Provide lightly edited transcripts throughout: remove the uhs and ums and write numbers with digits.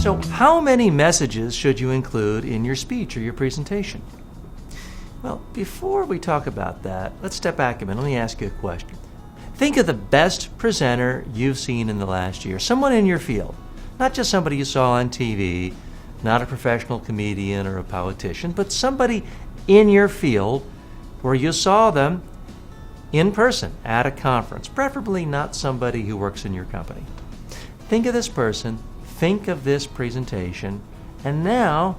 So how many messages should you include in your speech or your presentation? Well, before we talk about that, let's step back a minute. Let me ask you a question. Think of the best presenter you've seen in the last year, someone in your field, not just somebody you saw on TV, not a professional comedian or a politician, but somebody in your field where you saw them in person at a conference, preferably not somebody who works in your company. Think of this person, think of this presentation, and now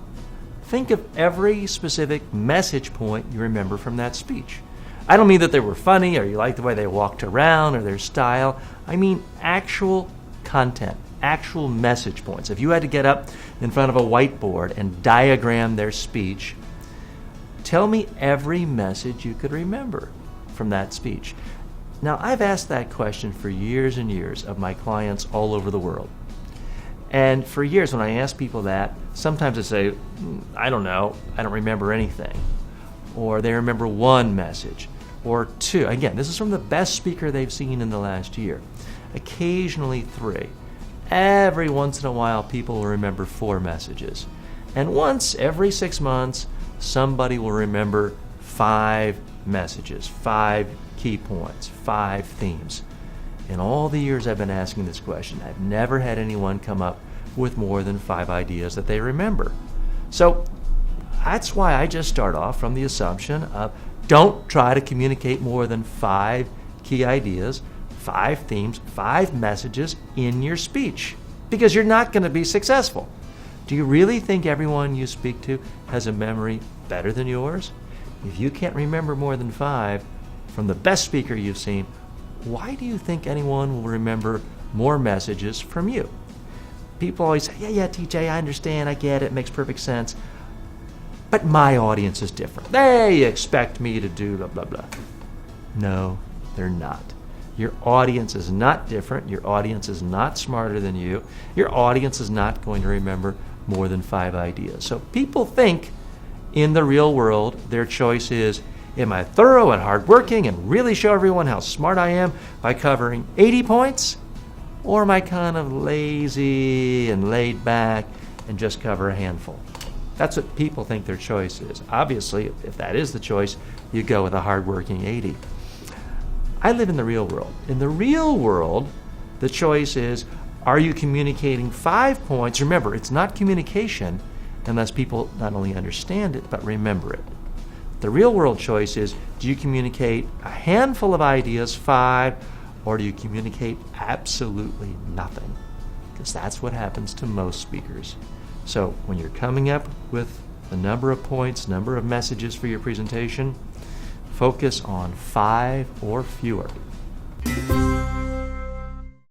think of every specific message point you remember from that speech. I don't mean that they were funny or you like the way they walked around or their style. I mean actual content, actual message points. If you had to get up in front of a whiteboard and diagram their speech, tell me every message you could remember from that speech. Now, I've asked that question for years and years of my clients all over the world. And for years, when I ask people that, sometimes they say, I don't know, I don't remember anything. Or they remember one message, or two. Again, this is from the best speaker they've seen in the last year. Occasionally 3. Every once in a while, people will remember 4 messages. And once every 6 months, somebody will remember 5 messages, 5 key points, 5 themes. In all the years I've been asking this question, I've never had anyone come up with more than 5 ideas that they remember. So that's why I just start off from the assumption of don't try to communicate more than 5 key ideas, 5 themes, 5 messages in your speech, because you're not going to be successful. Do you really think everyone you speak to has a memory better than yours? If you can't remember more than 5 from the best speaker you've seen, why do you think anyone will remember more messages from you? People always say, yeah, TJ, I understand, I get it, it makes perfect sense. But my audience is different. They expect me to do blah, blah, blah. No, they're not. Your audience is not different. Your audience is not smarter than you. Your audience is not going to remember more than 5 ideas. So people think in the real world their choice is, am I thorough and hardworking and really show everyone how smart I am by covering 80 points? Or am I kind of lazy and laid back and just cover a handful? That's what people think their choice is. Obviously, if that is the choice, you go with a hardworking 80. I live in the real world. In the real world, the choice is, are you communicating 5 points? Remember, it's not communication unless people not only understand it, but remember it. The real world choice is, do you communicate a handful of ideas, 5, or do you communicate absolutely nothing? Because that's what happens to most speakers. So when you're coming up with the number of points, number of messages for your presentation, focus on 5 or fewer.